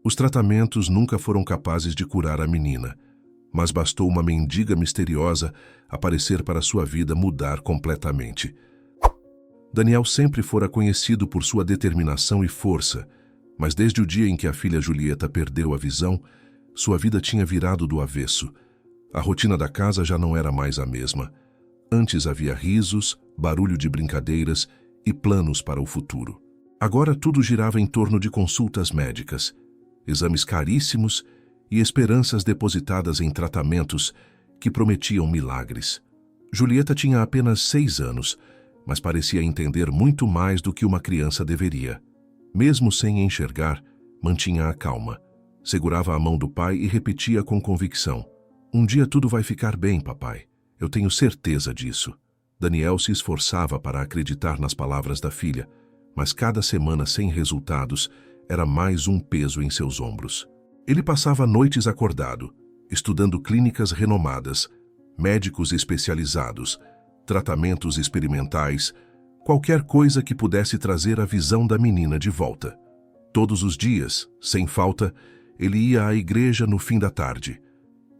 Os tratamentos nunca foram capazes de curar a menina, mas bastou uma mendiga misteriosa aparecer para sua vida mudar completamente. Daniel sempre fora conhecido por sua determinação e força, mas desde o dia em que a filha Julieta perdeu a visão, sua vida tinha virado do avesso. A rotina da casa já não era mais a mesma. Antes havia risos, barulho de brincadeiras e planos para o futuro. Agora tudo girava em torno de consultas médicas, exames caríssimos e esperanças depositadas em tratamentos que prometiam milagres. Julieta tinha apenas 6 anos, mas parecia entender muito mais do que uma criança deveria. Mesmo sem enxergar, mantinha a calma. Segurava a mão do pai e repetia com convicção: "Um dia tudo vai ficar bem, papai. Eu tenho certeza disso." Daniel se esforçava para acreditar nas palavras da filha, mas cada semana sem resultados era mais um peso em seus ombros. Ele passava noites acordado, estudando clínicas renomadas, médicos especializados, tratamentos experimentais, qualquer coisa que pudesse trazer a visão da menina de volta. Todos os dias, sem falta, ele ia à igreja no fim da tarde.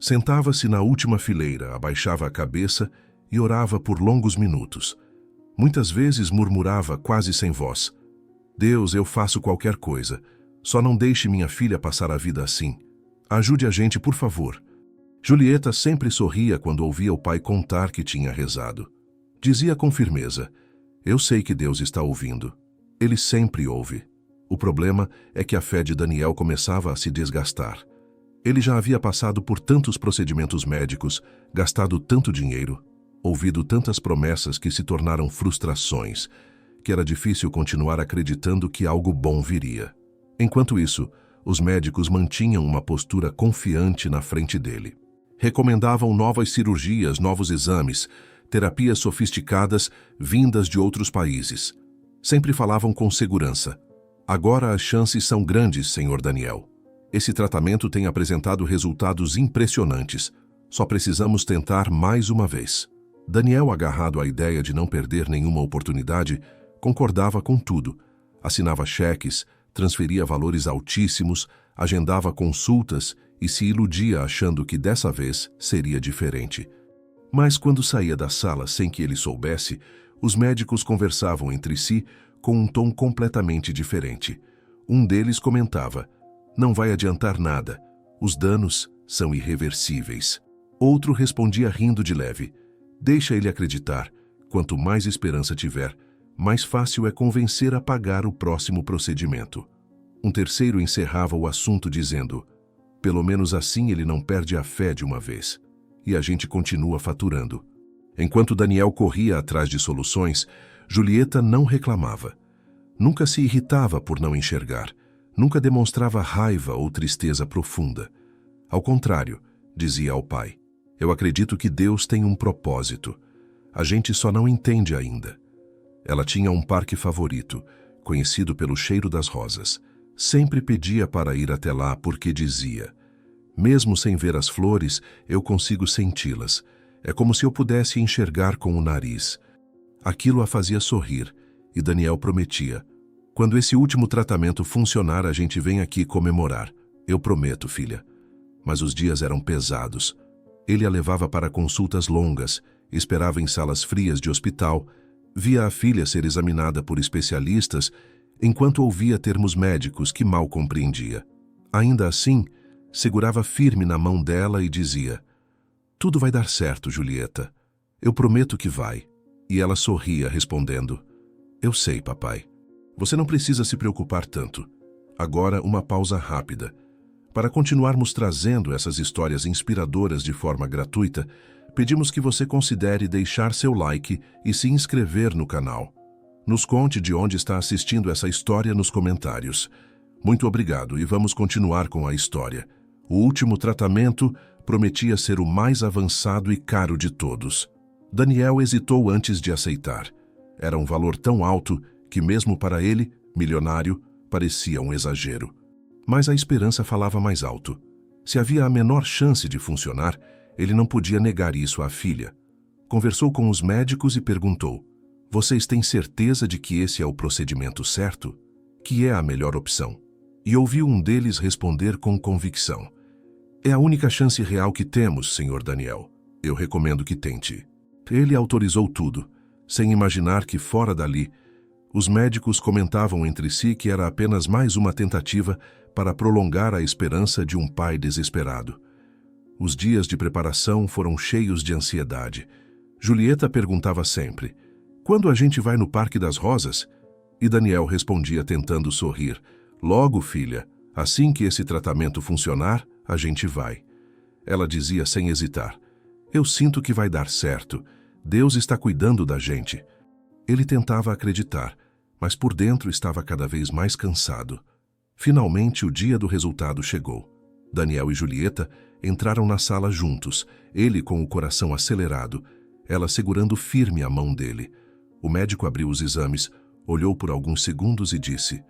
Sentava-se na última fileira, abaixava a cabeça e orava por longos minutos. Muitas vezes murmurava quase sem voz: "Deus, eu faço qualquer coisa. Só não deixe minha filha passar a vida assim. Ajude a gente, por favor." Julieta sempre sorria quando ouvia o pai contar que tinha rezado. Dizia com firmeza: "Eu sei que Deus está ouvindo. Ele sempre ouve." O problema é que a fé de Daniel começava a se desgastar. Ele já havia passado por tantos procedimentos médicos, gastado tanto dinheiro, ouvido tantas promessas que se tornaram frustrações, que era difícil continuar acreditando que algo bom viria. Enquanto isso, os médicos mantinham uma postura confiante na frente dele. Recomendavam novas cirurgias, novos exames, terapias sofisticadas vindas de outros países. Sempre falavam com segurança: "Agora as chances são grandes, Sr. Daniel. Esse tratamento tem apresentado resultados impressionantes. Só precisamos tentar mais uma vez." Daniel, agarrado à ideia de não perder nenhuma oportunidade, concordava com tudo. Assinava cheques, transferia valores altíssimos, agendava consultas e se iludia achando que dessa vez seria diferente. Mas quando saía da sala sem que ele soubesse, os médicos conversavam entre si com um tom completamente diferente. Um deles comentava: "Não vai adiantar nada. Os danos são irreversíveis." Outro respondia rindo de leve: "Deixa ele acreditar. Quanto mais esperança tiver, mais fácil é convencer a pagar o próximo procedimento." Um terceiro encerrava o assunto dizendo: "Pelo menos assim ele não perde a fé de uma vez. E a gente continua faturando." Enquanto Daniel corria atrás de soluções, Julieta não reclamava. Nunca se irritava por não enxergar. Nunca demonstrava raiva ou tristeza profunda. Ao contrário, dizia ao pai: "Eu acredito que Deus tem um propósito. A gente só não entende ainda." Ela tinha um parque favorito, conhecido pelo cheiro das rosas. Sempre pedia para ir até lá porque dizia: "Mesmo sem ver as flores, eu consigo senti-las. É como se eu pudesse enxergar com o nariz." Aquilo a fazia sorrir, e Daniel prometia: "Quando esse último tratamento funcionar, a gente vem aqui comemorar. Eu prometo, filha." Mas os dias eram pesados. Ele a levava para consultas longas, esperava em salas frias de hospital, via a filha ser examinada por especialistas, enquanto ouvia termos médicos que mal compreendia. Ainda assim, segurava firme na mão dela e dizia: "Tudo vai dar certo, Julieta. Eu prometo que vai." E ela sorria, respondendo: "Eu sei, papai. Você não precisa se preocupar tanto." Agora, uma pausa rápida. Para continuarmos trazendo essas histórias inspiradoras de forma gratuita, pedimos que você considere deixar seu like e se inscrever no canal. Nos conte de onde está assistindo essa história nos comentários. Muito obrigado e vamos continuar com a história. O último tratamento prometia ser o mais avançado e caro de todos. Daniel hesitou antes de aceitar. Era um valor tão alto que, mesmo para ele, milionário, parecia um exagero. Mas a esperança falava mais alto. Se havia a menor chance de funcionar, ele não podia negar isso à filha. Conversou com os médicos e perguntou: "Vocês têm certeza de que esse é o procedimento certo? Que é a melhor opção?" e ouviu um deles responder com convicção: "É a única chance real que temos, Sr. Daniel. Eu recomendo que tente." Ele autorizou tudo, sem imaginar que fora dali, os médicos comentavam entre si que era apenas mais uma tentativa para prolongar a esperança de um pai desesperado. Os dias de preparação foram cheios de ansiedade. Julieta perguntava sempre: "Quando a gente vai no Parque das Rosas?" E Daniel respondia tentando sorrir: "Logo, filha, assim que esse tratamento funcionar, a gente vai." Ela dizia sem hesitar: "Eu sinto que vai dar certo. Deus está cuidando da gente." Ele tentava acreditar, mas por dentro estava cada vez mais cansado. Finalmente, o dia do resultado chegou. Daniel e Julieta entraram na sala juntos, ele com o coração acelerado, ela segurando firme a mão dele. O médico abriu os exames, olhou por alguns segundos e disse: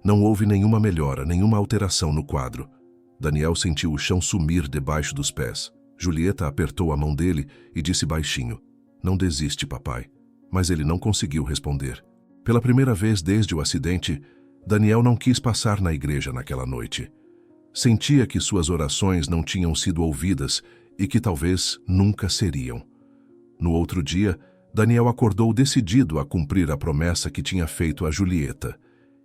"Não houve nenhuma melhora, nenhuma alteração no quadro." Daniel sentiu o chão sumir debaixo dos pés. Julieta apertou a mão dele e disse baixinho: "Não desiste, papai." Mas ele não conseguiu responder. Pela primeira vez desde o acidente, Daniel não quis passar na igreja naquela noite. Sentia que suas orações não tinham sido ouvidas e que talvez nunca seriam. No outro dia, Daniel acordou decidido a cumprir a promessa que tinha feito a Julieta.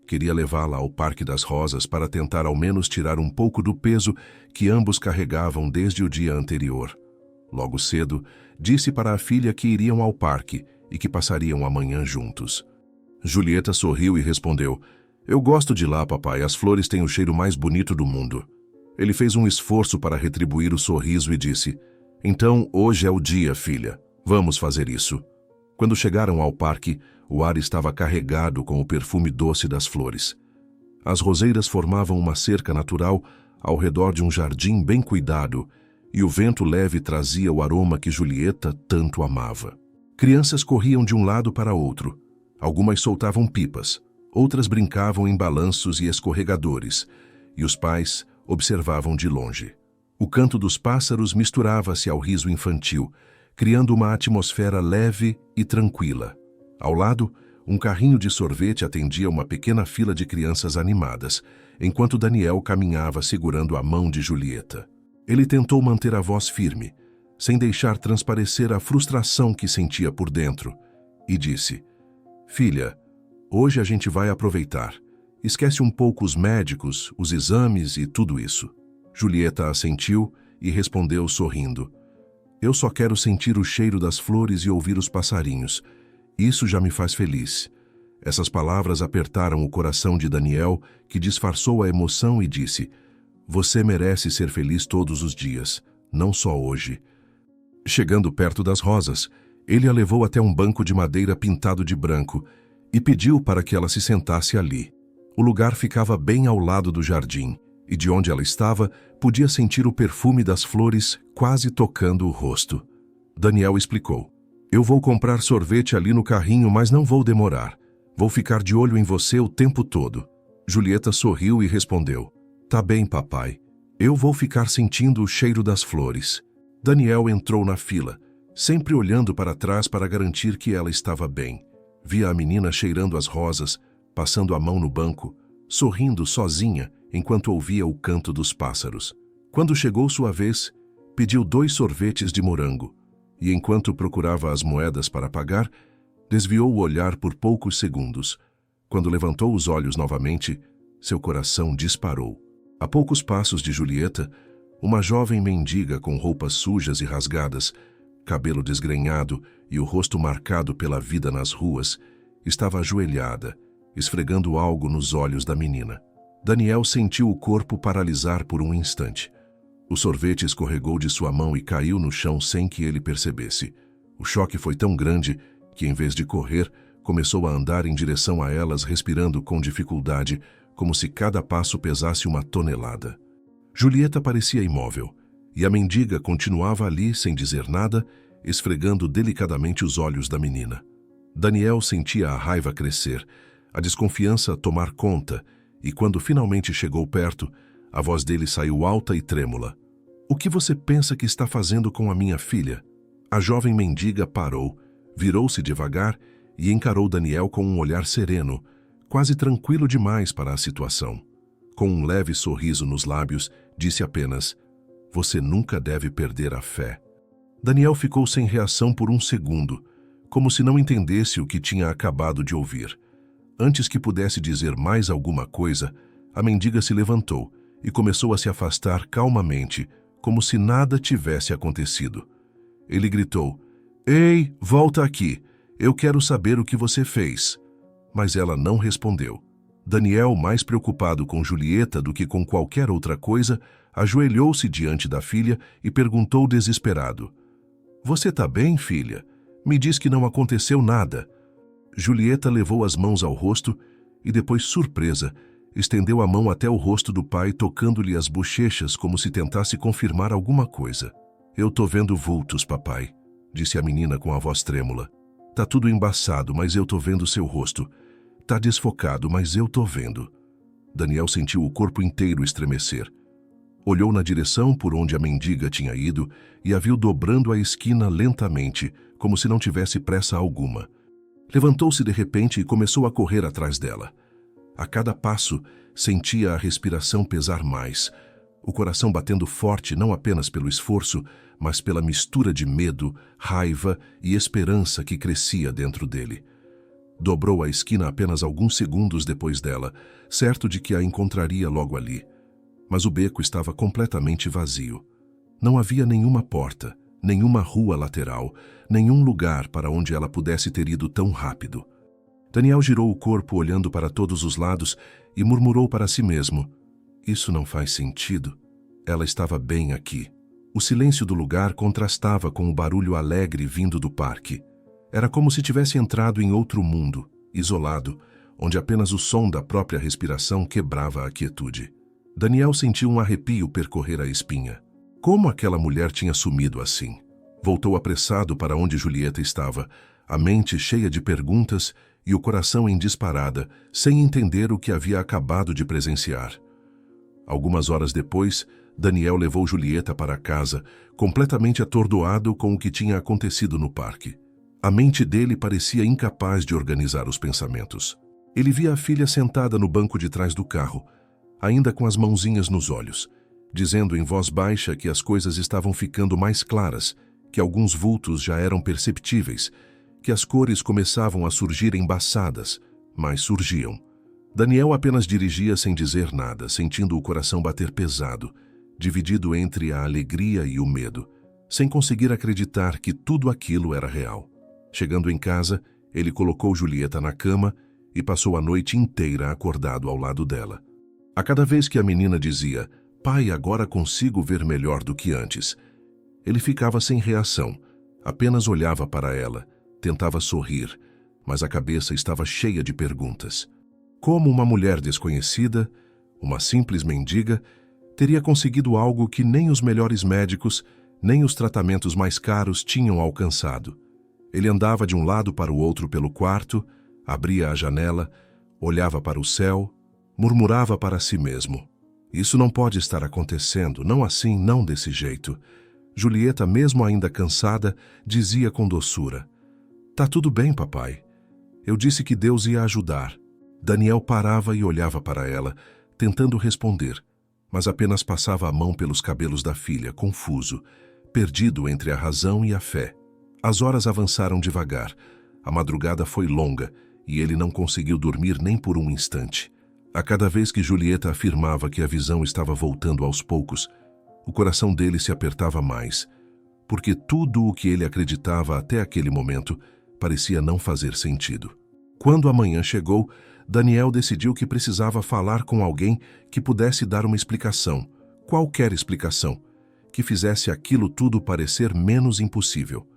Queria levá-la ao Parque das Rosas para tentar ao menos tirar um pouco do peso que ambos carregavam desde o dia anterior. Logo cedo, disse para a filha que iriam ao parque e que passariam a manhã juntos. Julieta sorriu e respondeu: "Eu gosto de lá, papai, as flores têm o cheiro mais bonito do mundo." Ele fez um esforço para retribuir o sorriso e disse: "Então, hoje é o dia, filha. Vamos fazer isso." Quando chegaram ao parque, o ar estava carregado com o perfume doce das flores. As roseiras formavam uma cerca natural ao redor de um jardim bem cuidado, e o vento leve trazia o aroma que Julieta tanto amava. Crianças corriam de um lado para outro. Algumas soltavam pipas, outras brincavam em balanços e escorregadores, e os pais observavam de longe. O canto dos pássaros misturava-se ao riso infantil, criando uma atmosfera leve e tranquila. Ao lado, um carrinho de sorvete atendia uma pequena fila de crianças animadas, enquanto Daniel caminhava segurando a mão de Julieta. Ele tentou manter a voz firme, sem deixar transparecer a frustração que sentia por dentro, e disse: "Filha, hoje a gente vai aproveitar. Esquece um pouco os médicos, os exames e tudo isso." Julieta assentiu e respondeu sorrindo: "Eu só quero sentir o cheiro das flores e ouvir os passarinhos. Isso já me faz feliz." Essas palavras apertaram o coração de Daniel, que disfarçou a emoção e disse: "Você merece ser feliz todos os dias, não só hoje." Chegando perto das rosas, ele a levou até um banco de madeira pintado de branco e pediu para que ela se sentasse ali. O lugar ficava bem ao lado do jardim, e de onde ela estava, podia sentir o perfume das flores quase tocando o rosto. Daniel explicou: "Eu vou comprar sorvete ali no carrinho, mas não vou demorar. Vou ficar de olho em você o tempo todo." Julieta sorriu e respondeu: "Tá bem, papai. Eu vou ficar sentindo o cheiro das flores." Daniel entrou na fila, sempre olhando para trás para garantir que ela estava bem. Via a menina cheirando as rosas, passando a mão no banco, sorrindo sozinha enquanto ouvia o canto dos pássaros. Quando chegou sua vez, pediu 2 sorvetes de morango, e enquanto procurava as moedas para pagar, desviou o olhar por poucos segundos. Quando levantou os olhos novamente, seu coração disparou. A poucos passos de Julieta, uma jovem mendiga com roupas sujas e rasgadas, cabelo desgrenhado e o rosto marcado pela vida nas ruas, estava ajoelhada, esfregando algo nos olhos da menina. Daniel sentiu o corpo paralisar por um instante. O sorvete escorregou de sua mão e caiu no chão sem que ele percebesse. O choque foi tão grande que, em vez de correr, começou a andar em direção a elas, respirando com dificuldade, como se cada passo pesasse uma tonelada. Julieta parecia imóvel, e a mendiga continuava ali sem dizer nada, esfregando delicadamente os olhos da menina. Daniel sentia a raiva crescer, a desconfiança tomar conta, e quando finalmente chegou perto, a voz dele saiu alta e trêmula. "O que você pensa que está fazendo com a minha filha?" A jovem mendiga parou, virou-se devagar e encarou Daniel com um olhar sereno, quase tranquilo demais para a situação. Com um leve sorriso nos lábios, disse apenas: "Você nunca deve perder a fé." Daniel ficou sem reação por um segundo, como se não entendesse o que tinha acabado de ouvir. Antes que pudesse dizer mais alguma coisa, a mendiga se levantou e começou a se afastar calmamente, como se nada tivesse acontecido. Ele gritou: "Ei, volta aqui! Eu quero saber o que você fez." Mas ela não respondeu. Daniel, mais preocupado com Julieta do que com qualquer outra coisa, ajoelhou-se diante da filha e perguntou desesperado: "Você tá bem, filha? Me diz que não aconteceu nada." Julieta levou as mãos ao rosto e depois, surpresa, estendeu a mão até o rosto do pai, tocando-lhe as bochechas como se tentasse confirmar alguma coisa. "Eu tô vendo vultos, papai", disse a menina com a voz trêmula. "Tá tudo embaçado, mas eu tô vendo seu rosto. Tá desfocado, mas eu tô vendo." Daniel sentiu o corpo inteiro estremecer. Olhou na direção por onde a mendiga tinha ido e a viu dobrando a esquina lentamente, como se não tivesse pressa alguma. Levantou-se de repente e começou a correr atrás dela. A cada passo, sentia a respiração pesar mais, o coração batendo forte não apenas pelo esforço, mas pela mistura de medo, raiva e esperança que crescia dentro dele. Dobrou a esquina apenas alguns segundos depois dela, certo de que a encontraria logo ali. Mas o beco estava completamente vazio. Não havia nenhuma porta, nenhuma rua lateral, nenhum lugar para onde ela pudesse ter ido tão rápido. Daniel girou o corpo olhando para todos os lados e murmurou para si mesmo: "Isso não faz sentido. Ela estava bem aqui." O silêncio do lugar contrastava com o barulho alegre vindo do parque. Era como se tivesse entrado em outro mundo, isolado, onde apenas o som da própria respiração quebrava a quietude. Daniel sentiu um arrepio percorrer a espinha. Como aquela mulher tinha sumido assim? Voltou apressado para onde Julieta estava, a mente cheia de perguntas e o coração em disparada, sem entender o que havia acabado de presenciar. Algumas horas depois, Daniel levou Julieta para casa, completamente atordoado com o que tinha acontecido no parque. A mente dele parecia incapaz de organizar os pensamentos. Ele via a filha sentada no banco de trás do carro, ainda com as mãozinhas nos olhos, dizendo em voz baixa que as coisas estavam ficando mais claras, que alguns vultos já eram perceptíveis, que as cores começavam a surgir embaçadas, mas surgiam. Daniel apenas dirigia sem dizer nada, sentindo o coração bater pesado, dividido entre a alegria e o medo, sem conseguir acreditar que tudo aquilo era real. Chegando em casa, ele colocou Julieta na cama e passou a noite inteira acordado ao lado dela. A cada vez que a menina dizia: "Pai, agora consigo ver melhor do que antes", ele ficava sem reação, apenas olhava para ela, tentava sorrir, mas a cabeça estava cheia de perguntas. Como uma mulher desconhecida, uma simples mendiga, teria conseguido algo que nem os melhores médicos, nem os tratamentos mais caros tinham alcançado? Ele andava de um lado para o outro pelo quarto, abria a janela, olhava para o céu, murmurava para si mesmo: "Isso não pode estar acontecendo, não assim, não desse jeito." Julieta, mesmo ainda cansada, dizia com doçura: "Tá tudo bem, papai. Eu disse que Deus ia ajudar." Daniel parava e olhava para ela, tentando responder, mas apenas passava a mão pelos cabelos da filha, confuso, perdido entre a razão e a fé. As horas avançaram devagar, a madrugada foi longa e ele não conseguiu dormir nem por um instante. A cada vez que Julieta afirmava que a visão estava voltando aos poucos, o coração dele se apertava mais, porque tudo o que ele acreditava até aquele momento parecia não fazer sentido. Quando a manhã chegou, Daniel decidiu que precisava falar com alguém que pudesse dar uma explicação, qualquer explicação, que fizesse aquilo tudo parecer menos impossível.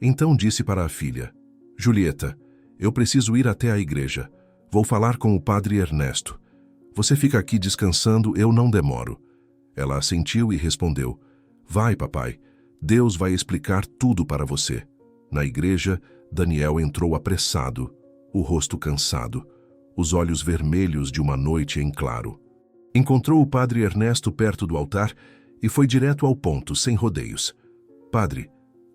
Então disse para a filha: "Julieta, eu preciso ir até a igreja. Vou falar com o padre Ernesto. Você fica aqui descansando, eu não demoro." Ela assentiu e respondeu: "Vai, papai. Deus vai explicar tudo para você." Na igreja, Daniel entrou apressado, o rosto cansado, os olhos vermelhos de uma noite em claro. Encontrou o padre Ernesto perto do altar e foi direto ao ponto, sem rodeios. "Padre,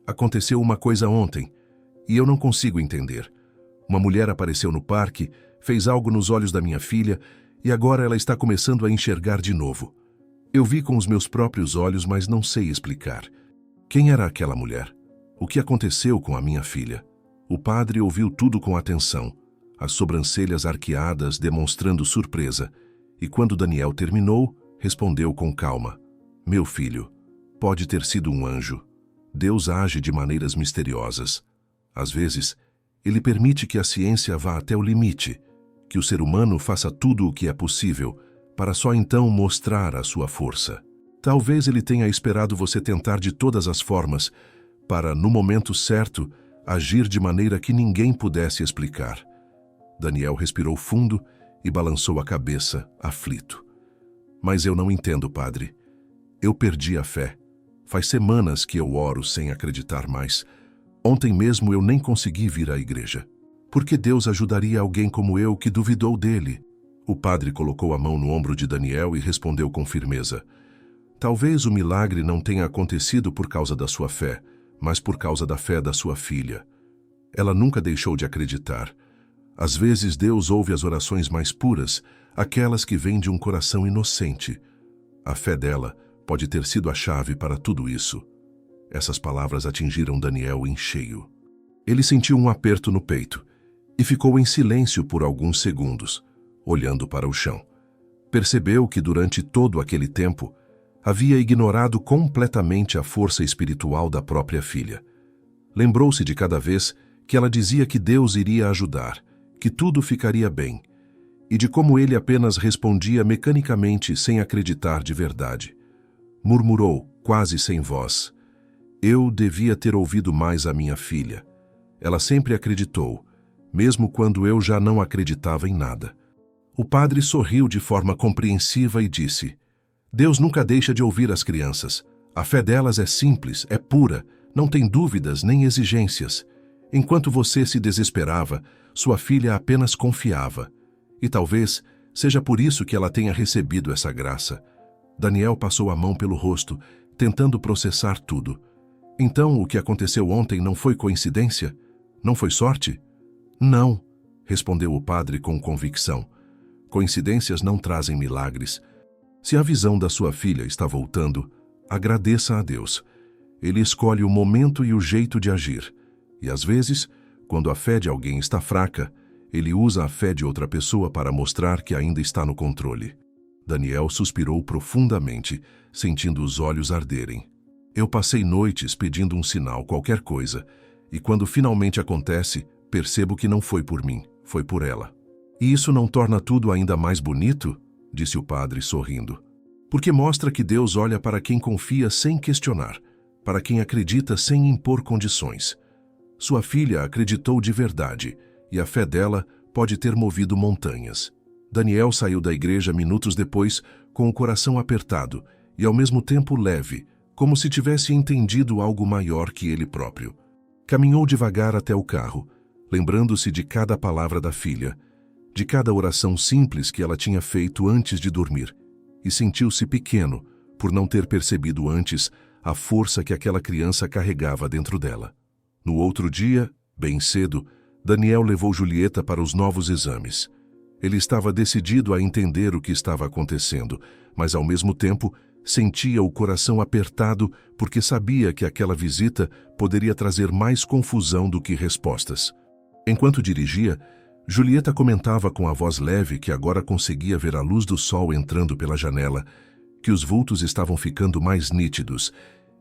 aconteceu uma coisa ontem e eu não consigo entender. Uma mulher apareceu no parque, fez algo nos olhos da minha filha e agora ela está começando a enxergar de novo. Eu vi com os meus próprios olhos, mas não sei explicar. Quem era aquela mulher? O que aconteceu com a minha filha? O padre ouviu tudo com atenção, as sobrancelhas arqueadas demonstrando surpresa, e quando Daniel terminou, respondeu com calma: Meu filho, pode ter sido um anjo. Deus age de maneiras misteriosas. Às vezes, Ele permite que a ciência vá até o limite, que o ser humano faça tudo o que é possível, para só então mostrar a sua força. Talvez Ele tenha esperado você tentar de todas as formas, para, no momento certo, agir de maneira que ninguém pudesse explicar. Daniel respirou fundo e balançou a cabeça, aflito. Mas eu não entendo, padre. Eu perdi a fé. Faz semanas que eu oro sem acreditar mais. Ontem mesmo eu nem consegui vir à igreja. Por que Deus ajudaria alguém como eu que duvidou dele? O padre colocou a mão no ombro de Daniel e respondeu com firmeza: Talvez o milagre não tenha acontecido por causa da sua fé, mas por causa da fé da sua filha. Ela nunca deixou de acreditar. Às vezes Deus ouve as orações mais puras, aquelas que vêm de um coração inocente. A fé dela pode ter sido a chave para tudo isso. Essas palavras atingiram Daniel em cheio. Ele sentiu um aperto no peito e ficou em silêncio por alguns segundos, olhando para o chão. Percebeu que durante todo aquele tempo havia ignorado completamente a força espiritual da própria filha. Lembrou-se de cada vez que ela dizia que Deus iria ajudar, que tudo ficaria bem, e de como ele apenas respondia mecanicamente sem acreditar de verdade. Murmurou, quase sem voz: Eu devia ter ouvido mais a minha filha. Ela sempre acreditou, mesmo quando eu já não acreditava em nada. O padre sorriu de forma compreensiva e disse: Deus nunca deixa de ouvir as crianças. A fé delas é simples, é pura, não tem dúvidas nem exigências. Enquanto você se desesperava, sua filha apenas confiava. E talvez seja por isso que ela tenha recebido essa graça. Daniel passou a mão pelo rosto, tentando processar tudo. Então, o que aconteceu ontem não foi coincidência? Não foi sorte? Não, respondeu o padre com convicção. Coincidências não trazem milagres. Se a visão da sua filha está voltando, agradeça a Deus. Ele escolhe o momento e o jeito de agir. E às vezes, quando a fé de alguém está fraca, ele usa a fé de outra pessoa para mostrar que ainda está no controle. Daniel suspirou profundamente, sentindo os olhos arderem. Eu passei noites pedindo um sinal, qualquer coisa, e quando finalmente acontece, percebo que não foi por mim, foi por ela. E isso não torna tudo ainda mais bonito? Disse o padre, sorrindo. Porque mostra que Deus olha para quem confia sem questionar, para quem acredita sem impor condições. Sua filha acreditou de verdade, e a fé dela pode ter movido montanhas. Daniel saiu da igreja minutos depois com o coração apertado e ao mesmo tempo leve, como se tivesse entendido algo maior que ele próprio. Caminhou devagar até o carro, lembrando-se de cada palavra da filha, de cada oração simples que ela tinha feito antes de dormir, e sentiu-se pequeno por não ter percebido antes a força que aquela criança carregava dentro dela. No outro dia, bem cedo, Daniel levou Julieta para os novos exames. Ele estava decidido a entender o que estava acontecendo, mas ao mesmo tempo sentia o coração apertado porque sabia que aquela visita poderia trazer mais confusão do que respostas. Enquanto dirigia, Julieta comentava com a voz leve que agora conseguia ver a luz do sol entrando pela janela, que os vultos estavam ficando mais nítidos,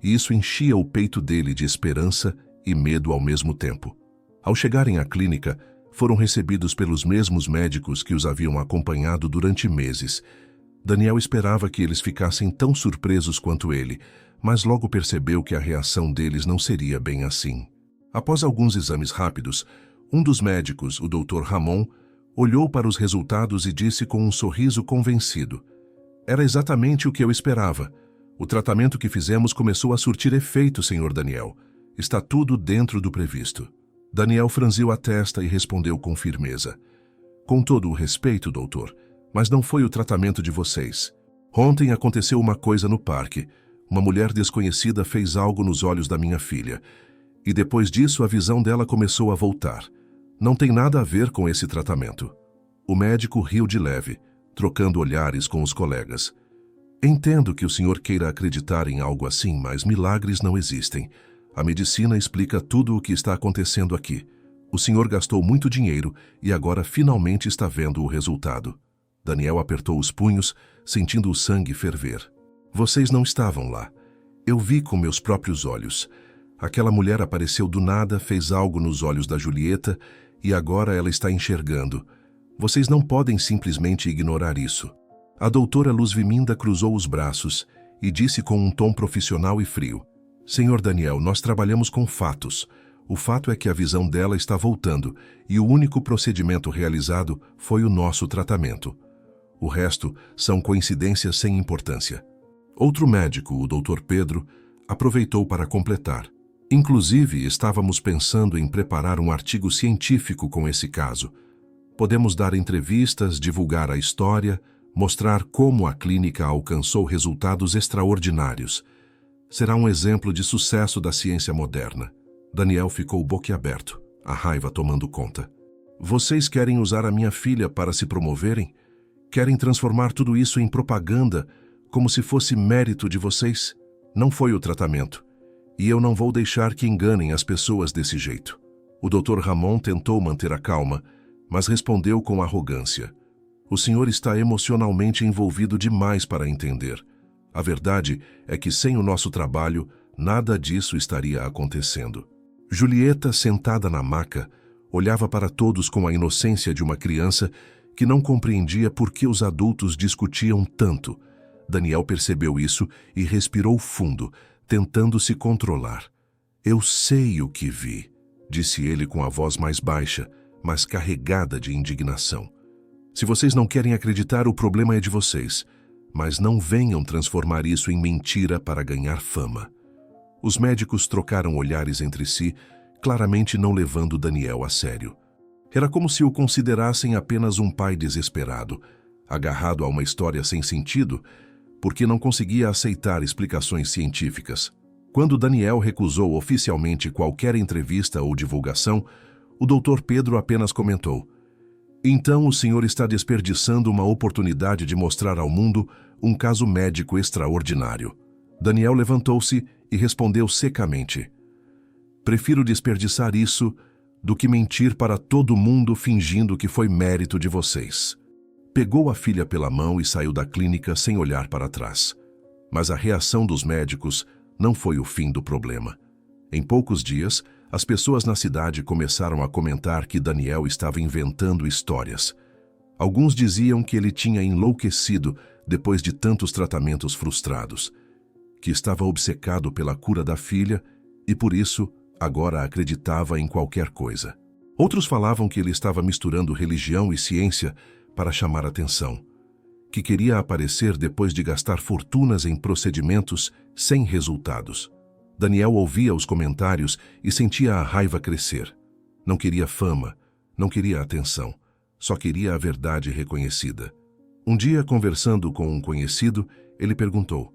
e isso enchia o peito dele de esperança e medo ao mesmo tempo. Ao chegarem à clínica, foram recebidos pelos mesmos médicos que os haviam acompanhado durante meses. Daniel esperava que eles ficassem tão surpresos quanto ele, mas logo percebeu que a reação deles não seria bem assim. Após alguns exames rápidos, um dos médicos, o Dr. Ramon, olhou para os resultados e disse com um sorriso convencido: Era exatamente o que eu esperava. O tratamento que fizemos começou a surtir efeito, Sr. Daniel. Está tudo dentro do previsto. Daniel franziu a testa e respondeu com firmeza: Com todo o respeito, doutor, mas não foi o tratamento de vocês. Ontem aconteceu uma coisa no parque. Uma mulher desconhecida fez algo nos olhos da minha filha. E depois disso a visão dela começou a voltar. Não tem nada a ver com esse tratamento. O médico riu de leve, trocando olhares com os colegas. Entendo que o senhor queira acreditar em algo assim, mas milagres não existem. A medicina explica tudo o que está acontecendo aqui. O senhor gastou muito dinheiro e agora finalmente está vendo o resultado. Daniel apertou os punhos, sentindo o sangue ferver. Vocês não estavam lá. Eu vi com meus próprios olhos. Aquela mulher apareceu do nada, fez algo nos olhos da Julieta e agora ela está enxergando. Vocês não podem simplesmente ignorar isso. A doutora Luzviminda cruzou os braços e disse com um tom profissional e frio: Senhor Daniel, nós trabalhamos com fatos. O fato é que a visão dela está voltando e o único procedimento realizado foi o nosso tratamento. O resto são coincidências sem importância. Outro médico, o Dr. Pedro, aproveitou para completar. Inclusive, estávamos pensando em preparar um artigo científico com esse caso. Podemos dar entrevistas, divulgar a história, mostrar como a clínica alcançou resultados extraordinários. Será um exemplo de sucesso da ciência moderna. Daniel ficou boquiaberto, a raiva tomando conta. Vocês querem usar a minha filha para se promoverem? Querem transformar tudo isso em propaganda, como se fosse mérito de vocês? Não foi o tratamento. E eu não vou deixar que enganem as pessoas desse jeito. O Dr. Ramon tentou manter a calma, mas respondeu com arrogância. O senhor está emocionalmente envolvido demais para entender. A verdade é que sem o nosso trabalho, nada disso estaria acontecendo. Julieta, sentada na maca, olhava para todos com a inocência de uma criança que não compreendia por que os adultos discutiam tanto. Daniel percebeu isso e respirou fundo, tentando se controlar. Eu sei o que vi, disse ele com a voz mais baixa, mas carregada de indignação. Se vocês não querem acreditar, o problema é de vocês, mas não venham transformar isso em mentira para ganhar fama. Os médicos trocaram olhares entre si, claramente não levando Daniel a sério. Era como se o considerassem apenas um pai desesperado, agarrado a uma história sem sentido, porque não conseguia aceitar explicações científicas. Quando Daniel recusou oficialmente qualquer entrevista ou divulgação, o Dr. Pedro apenas comentou: Então o senhor está desperdiçando uma oportunidade de mostrar ao mundo um caso médico extraordinário. Daniel levantou-se e respondeu secamente: Prefiro desperdiçar isso do que mentir para todo mundo fingindo que foi mérito de vocês. Pegou a filha pela mão e saiu da clínica sem olhar para trás. Mas a reação dos médicos não foi o fim do problema. Em poucos dias, as pessoas na cidade começaram a comentar que Daniel estava inventando histórias. Alguns diziam que ele tinha enlouquecido depois de tantos tratamentos frustrados, que estava obcecado pela cura da filha e, por isso, agora acreditava em qualquer coisa. Outros falavam que ele estava misturando religião e ciência para chamar atenção, que queria aparecer depois de gastar fortunas em procedimentos sem resultados. Daniel ouvia os comentários e sentia a raiva crescer. Não queria fama, não queria atenção, só queria a verdade reconhecida. Um dia, conversando com um conhecido, ele perguntou: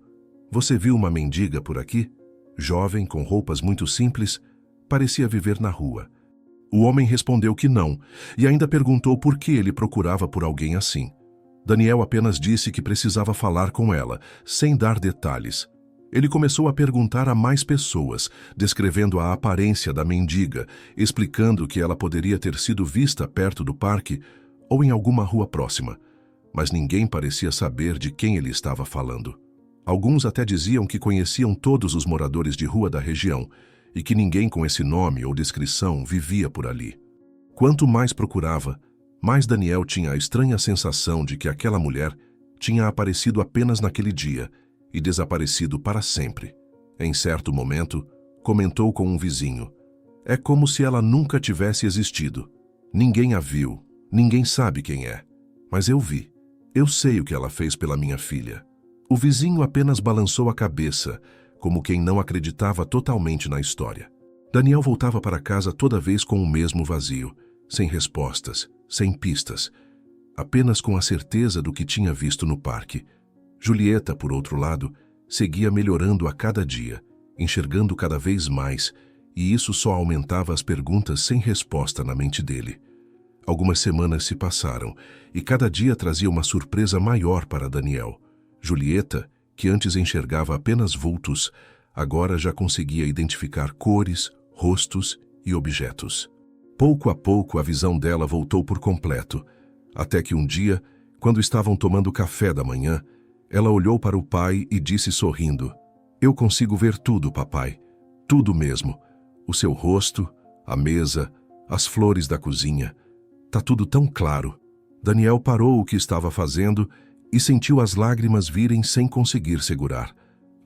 Você viu uma mendiga por aqui? Jovem, com roupas muito simples, parecia viver na rua. O homem respondeu que não, e ainda perguntou por que ele procurava por alguém assim. Daniel apenas disse que precisava falar com ela, sem dar detalhes. Ele começou a perguntar a mais pessoas, descrevendo a aparência da mendiga, explicando que ela poderia ter sido vista perto do parque ou em alguma rua próxima, mas ninguém parecia saber de quem ele estava falando. Alguns até diziam que conheciam todos os moradores de rua da região e que ninguém com esse nome ou descrição vivia por ali. Quanto mais procurava, mais Daniel tinha a estranha sensação de que aquela mulher tinha aparecido apenas naquele dia e desaparecido para sempre. Em certo momento, comentou com um vizinho: É como se ela nunca tivesse existido. Ninguém a viu, ninguém sabe quem é. Mas eu vi. Eu sei o que ela fez pela minha filha. O vizinho apenas balançou a cabeça, como quem não acreditava totalmente na história. Daniel voltava para casa toda vez com o mesmo vazio, sem respostas, sem pistas, apenas com a certeza do que tinha visto no parque. Julieta, por outro lado, seguia melhorando a cada dia, enxergando cada vez mais, e isso só aumentava as perguntas sem resposta na mente dele. Algumas semanas se passaram e cada dia trazia uma surpresa maior para Daniel. Julieta, que antes enxergava apenas vultos, agora já conseguia identificar cores, rostos e objetos. Pouco a pouco a visão dela voltou por completo, até que um dia, quando estavam tomando café da manhã, ela olhou para o pai e disse sorrindo: "Eu consigo ver tudo, papai. Tudo mesmo. O seu rosto, a mesa, as flores da cozinha. Tá tudo tão claro." Daniel parou o que estava fazendo e sentiu as lágrimas virem sem conseguir segurar.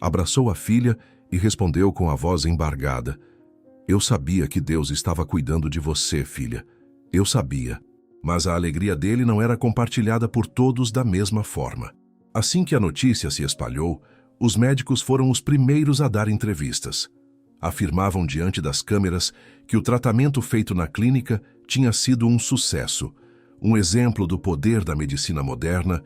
Abraçou a filha e respondeu com a voz embargada: "Eu sabia que Deus estava cuidando de você, filha. Eu sabia." Mas a alegria dele não era compartilhada por todos da mesma forma. Assim que a notícia se espalhou, os médicos foram os primeiros a dar entrevistas. Afirmavam diante das câmeras que o tratamento feito na clínica tinha sido um sucesso, um exemplo do poder da medicina moderna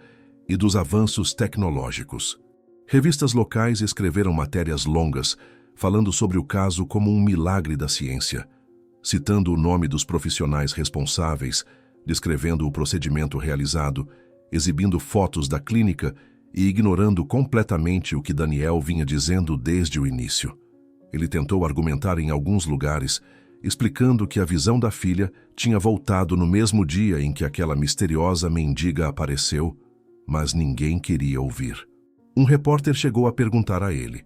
e dos avanços tecnológicos. Revistas locais escreveram matérias longas, falando sobre o caso como um milagre da ciência, citando o nome dos profissionais responsáveis, descrevendo o procedimento realizado, exibindo fotos da clínica e ignorando completamente o que Daniel vinha dizendo desde o início. Ele tentou argumentar em alguns lugares, explicando que a visão da filha tinha voltado no mesmo dia em que aquela misteriosa mendiga apareceu, mas ninguém queria ouvir. Um repórter chegou a perguntar a ele: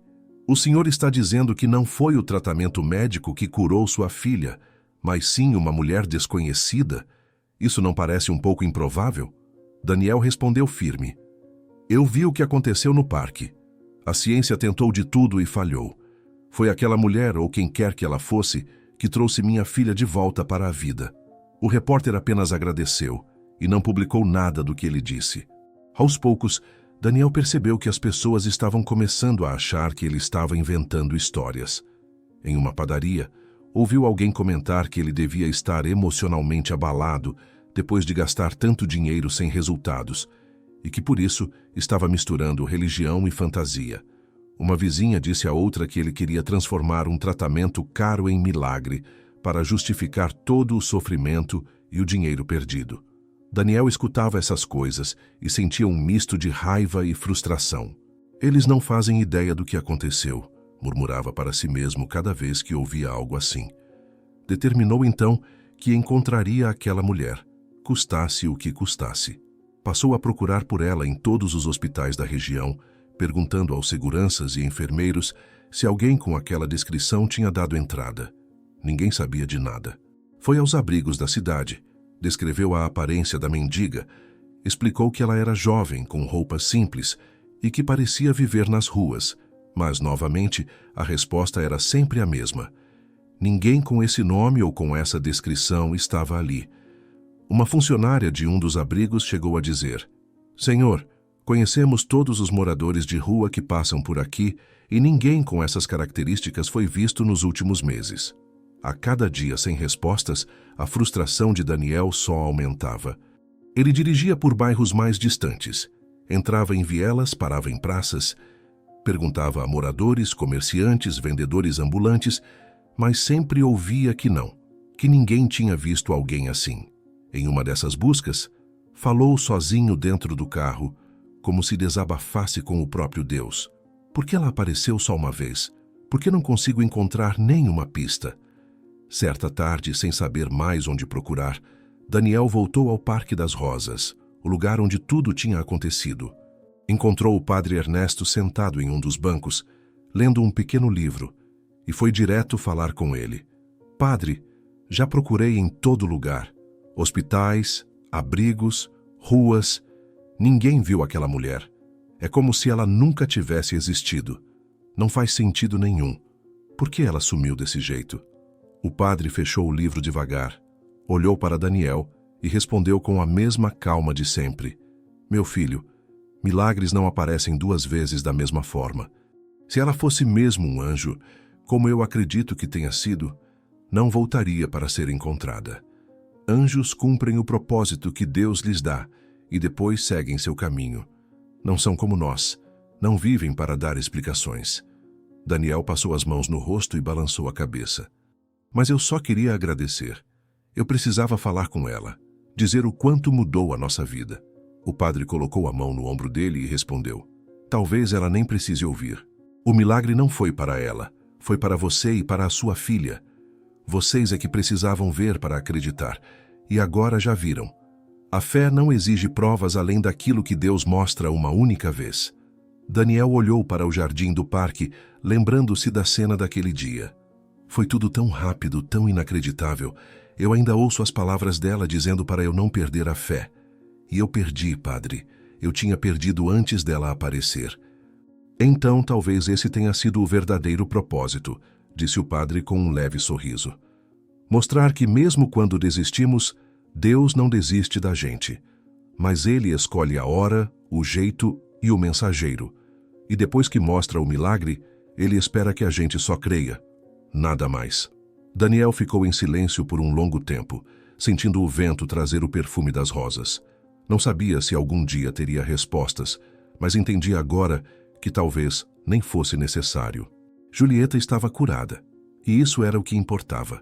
"O senhor está dizendo que não foi o tratamento médico que curou sua filha, mas sim uma mulher desconhecida? Isso não parece um pouco improvável?" Daniel respondeu firme: "Eu vi o que aconteceu no parque. A ciência tentou de tudo e falhou. Foi aquela mulher, ou quem quer que ela fosse, que trouxe minha filha de volta para a vida." O repórter apenas agradeceu e não publicou nada do que ele disse. Aos poucos, Daniel percebeu que as pessoas estavam começando a achar que ele estava inventando histórias. Em uma padaria, ouviu alguém comentar que ele devia estar emocionalmente abalado depois de gastar tanto dinheiro sem resultados, e que por isso estava misturando religião e fantasia. Uma vizinha disse a outra que ele queria transformar um tratamento caro em milagre para justificar todo o sofrimento e o dinheiro perdido. Daniel escutava essas coisas e sentia um misto de raiva e frustração. "Eles não fazem ideia do que aconteceu", murmurava para si mesmo cada vez que ouvia algo assim. Determinou então que encontraria aquela mulher, custasse o que custasse. Passou a procurar por ela em todos os hospitais da região, perguntando aos seguranças e enfermeiros se alguém com aquela descrição tinha dado entrada. Ninguém sabia de nada. Foi aos abrigos da cidade, descreveu a aparência da mendiga, explicou que ela era jovem, com roupas simples e que parecia viver nas ruas, mas, novamente, a resposta era sempre a mesma. Ninguém com esse nome ou com essa descrição estava ali. Uma funcionária de um dos abrigos chegou a dizer: "Senhor, conhecemos todos os moradores de rua que passam por aqui e ninguém com essas características foi visto nos últimos meses." A cada dia sem respostas, a frustração de Daniel só aumentava. Ele dirigia por bairros mais distantes, entrava em vielas, parava em praças, perguntava a moradores, comerciantes, vendedores ambulantes, mas sempre ouvia que não, que ninguém tinha visto alguém assim. Em uma dessas buscas, falou sozinho dentro do carro, como se desabafasse com o próprio Deus. "Por que ela apareceu só uma vez? Por que não consigo encontrar nenhuma pista?" Certa tarde, sem saber mais onde procurar, Daniel voltou ao Parque das Rosas, o lugar onde tudo tinha acontecido. Encontrou o padre Ernesto sentado em um dos bancos, lendo um pequeno livro, e foi direto falar com ele. "Padre, já procurei em todo lugar. Hospitais, abrigos, ruas. Ninguém viu aquela mulher. É como se ela nunca tivesse existido. Não faz sentido nenhum. Por que ela sumiu desse jeito?" O padre fechou o livro devagar, olhou para Daniel e respondeu com a mesma calma de sempre: "Meu filho, milagres não aparecem duas vezes da mesma forma. Se ela fosse mesmo um anjo, como eu acredito que tenha sido, não voltaria para ser encontrada. Anjos cumprem o propósito que Deus lhes dá e depois seguem seu caminho. Não são como nós, não vivem para dar explicações." Daniel passou as mãos no rosto e balançou a cabeça. "Mas eu só queria agradecer. Eu precisava falar com ela. dizer o quanto mudou a nossa vida. O padre colocou a mão no ombro dele e respondeu: talvez ela nem precise ouvir. O milagre não foi para ela, foi para você e para a sua filha. Vocês é que precisavam ver para acreditar, e agora já viram. A fé não exige provas além daquilo que Deus mostra uma única vez. Daniel olhou para o jardim do parque, lembrando-se da cena daquele dia. Foi tudo tão rápido, tão inacreditável. Eu ainda ouço as palavras dela dizendo para eu não perder a fé. E eu perdi, padre. Eu tinha perdido antes dela aparecer. Então, talvez esse tenha sido o verdadeiro propósito, disse o padre com um leve sorriso. Mostrar que mesmo quando desistimos, Deus não desiste da gente. Mas Ele escolhe a hora, o jeito e o mensageiro. E depois que mostra o milagre, Ele espera que a gente só creia. Nada mais. Daniel ficou em silêncio por um longo tempo, sentindo o vento trazer o perfume das rosas. Não sabia se algum dia teria respostas, mas entendia agora que talvez nem fosse necessário. Julieta estava curada, e isso era o que importava.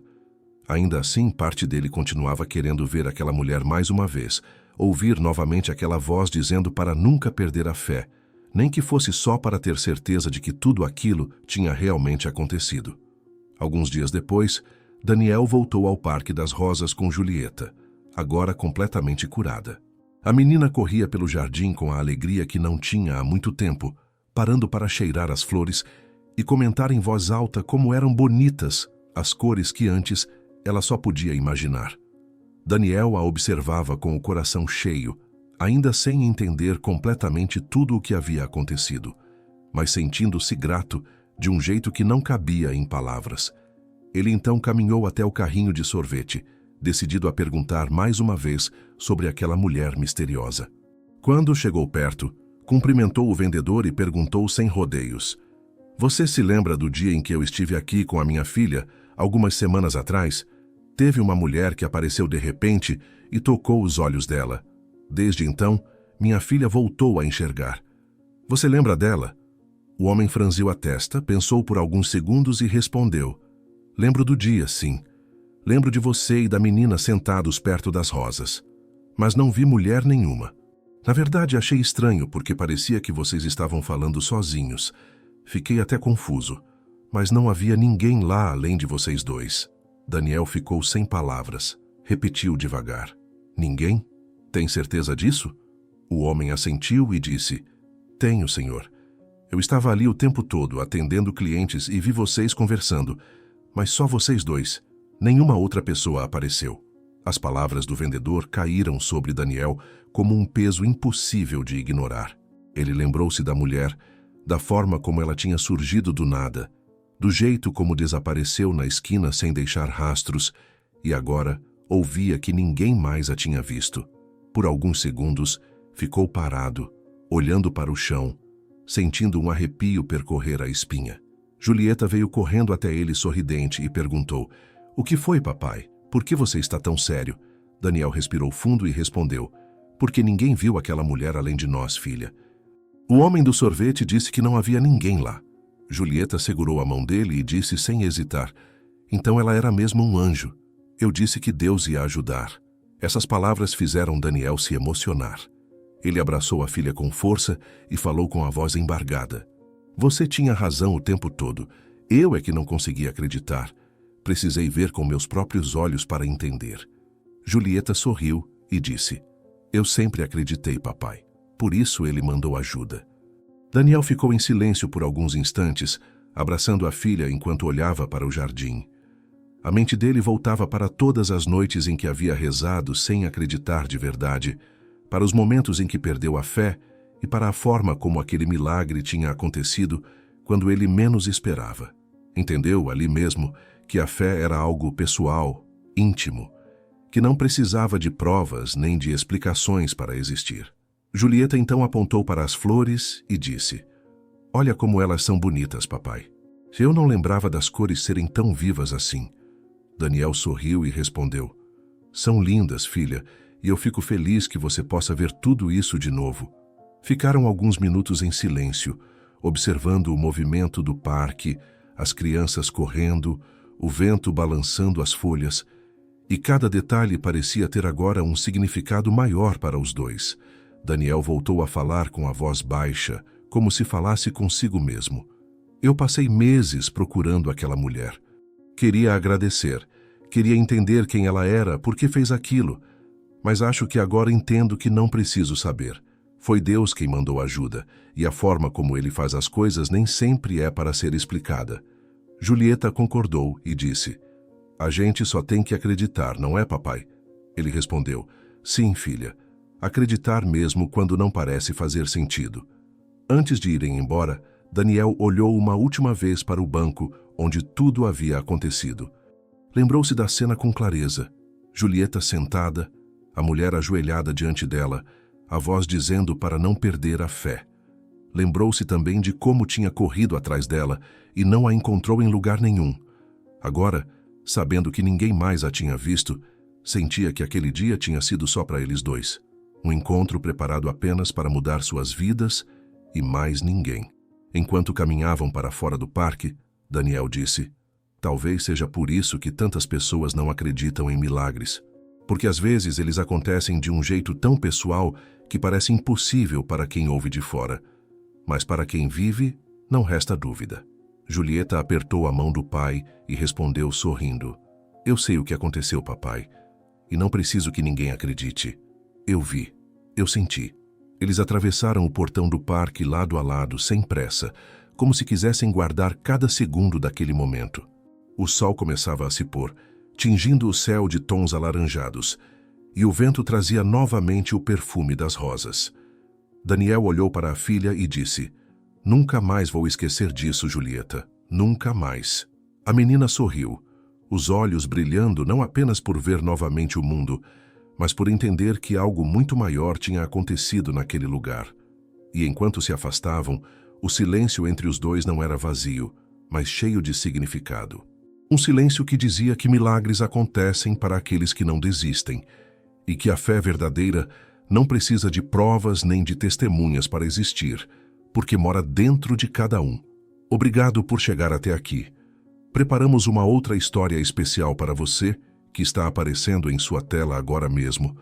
Ainda assim, parte dele continuava querendo ver aquela mulher mais uma vez, ouvir novamente aquela voz dizendo para nunca perder a fé, nem que fosse só para ter certeza de que tudo aquilo tinha realmente acontecido. Alguns dias depois, Daniel voltou ao Parque das Rosas com Julieta, agora completamente curada. A menina corria pelo jardim com a alegria que não tinha há muito tempo, parando para cheirar as flores e comentar em voz alta como eram bonitas as cores que antes ela só podia imaginar. Daniel a observava com o coração cheio, ainda sem entender completamente tudo o que havia acontecido, mas sentindo-se grato de um jeito que não cabia em palavras. Ele então caminhou até o carrinho de sorvete, decidido a perguntar mais uma vez sobre aquela mulher misteriosa. Quando chegou perto, cumprimentou o vendedor e perguntou sem rodeios: você se lembra do dia em que eu estive aqui com a minha filha, algumas semanas atrás? Teve uma mulher que apareceu de repente e tocou os olhos dela. Desde então, minha filha voltou a enxergar. Você lembra dela? O homem franziu a testa, pensou por alguns segundos e respondeu: lembro do dia, sim. Lembro de você e da menina sentados perto das rosas. Mas não vi mulher nenhuma. Na verdade, achei estranho, porque parecia que vocês estavam falando sozinhos. Fiquei até confuso, mas não havia ninguém lá além de vocês dois. Daniel ficou sem palavras. Repetiu devagar: ninguém? Tem certeza disso? O homem assentiu e disse: tenho, senhor. Eu estava ali o tempo todo, atendendo clientes e vi vocês conversando, mas só vocês dois. Nenhuma outra pessoa apareceu. As palavras do vendedor caíram sobre Daniel como um peso impossível de ignorar. Ele lembrou-se da mulher, da forma como ela tinha surgido do nada, do jeito como desapareceu na esquina sem deixar rastros, e agora ouvia que ninguém mais a tinha visto. Por alguns segundos, ficou parado, olhando para o chão, sentindo um arrepio percorrer a espinha. Julieta veio correndo até ele sorridente e perguntou: o que foi, papai? Por que você está tão sério? Daniel respirou fundo e respondeu: porque ninguém viu aquela mulher além de nós, filha. O homem do sorvete disse que não havia ninguém lá. Julieta segurou a mão dele e disse sem hesitar: então ela era mesmo um anjo. Eu disse que Deus ia ajudar. Essas palavras fizeram Daniel se emocionar. Ele abraçou a filha com força e falou com a voz embargada: você tinha razão o tempo todo. Eu é que não conseguia acreditar. Precisei ver com meus próprios olhos para entender. Julieta sorriu e disse: eu sempre acreditei, papai. Por isso ele mandou ajuda. Daniel ficou em silêncio por alguns instantes, abraçando a filha enquanto olhava para o jardim. A mente dele voltava para todas as noites em que havia rezado sem acreditar de verdade, para os momentos em que perdeu a fé e para a forma como aquele milagre tinha acontecido quando ele menos esperava. Entendeu ali mesmo que a fé era algo pessoal, íntimo, que não precisava de provas nem de explicações para existir. Julieta então apontou para as flores e disse: olha como elas são bonitas, papai. Eu não lembrava das cores serem tão vivas assim. Daniel sorriu e respondeu: são lindas, filha, e eu fico feliz que você possa ver tudo isso de novo. Ficaram alguns minutos em silêncio, observando o movimento do parque, as crianças correndo, o vento balançando as folhas, E cada detalhe parecia ter agora um significado maior para os dois. Daniel voltou a falar com a voz baixa, como se falasse consigo mesmo. Eu passei meses procurando aquela mulher. Queria agradecer, queria entender quem ela era, por que fez aquilo, mas acho que agora entendo que não preciso saber. Foi Deus quem mandou ajuda, e a forma como ele faz as coisas nem sempre é para ser explicada. Julieta concordou e disse: "A gente só tem que acreditar, não é, papai?" Ele respondeu: "Sim, filha. Acreditar mesmo quando não parece fazer sentido." Antes de irem embora, Daniel olhou uma última vez para o banco onde tudo havia acontecido. Lembrou-se da cena com clareza. Julieta sentada, a mulher ajoelhada diante dela, a voz dizendo para não perder a fé. Lembrou-se também de como tinha corrido atrás dela e não a encontrou em lugar nenhum. Agora, sabendo que ninguém mais a tinha visto, sentia que aquele dia tinha sido só para eles dois. Um encontro preparado apenas para mudar suas vidas e mais ninguém. Enquanto caminhavam para fora do parque, Daniel disse: "Talvez seja por isso que tantas pessoas não acreditam em milagres. Porque às vezes eles acontecem de um jeito tão pessoal que parece impossível para quem ouve de fora. Mas para quem vive, não resta dúvida." Julieta apertou a mão do pai e respondeu sorrindo: "Eu sei o que aconteceu, papai, e não preciso que ninguém acredite. Eu vi, eu senti." Eles atravessaram o portão do parque lado a lado, sem pressa, como se quisessem guardar cada segundo daquele momento. O sol começava a se pôr, tingindo o céu de tons alaranjados, e o vento trazia novamente o perfume das rosas. Daniel olhou para a filha e disse: "Nunca mais vou esquecer disso, Julieta. Nunca mais." A menina sorriu, os olhos brilhando não apenas por ver novamente o mundo, mas por entender que algo muito maior tinha acontecido naquele lugar. E enquanto se afastavam, o silêncio entre os dois não era vazio, mas cheio de significado. Um silêncio que dizia que milagres acontecem para aqueles que não desistem, e que a fé verdadeira não precisa de provas nem de testemunhas para existir, porque mora dentro de cada um. Obrigado por chegar até aqui. Preparamos uma outra história especial para você, que está aparecendo em sua tela agora mesmo.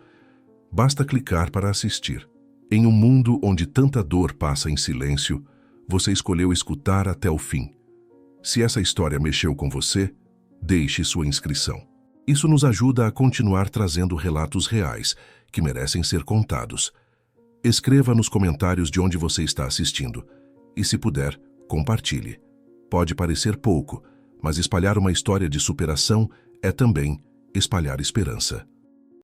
Basta clicar para assistir. Em um mundo onde tanta dor passa em silêncio, você escolheu escutar até o fim. Se essa história mexeu com você, deixe sua inscrição. Isso nos ajuda a continuar trazendo relatos reais, que merecem ser contados. Escreva nos comentários de onde você está assistindo. E se puder, compartilhe. Pode parecer pouco, mas espalhar uma história de superação é também espalhar esperança.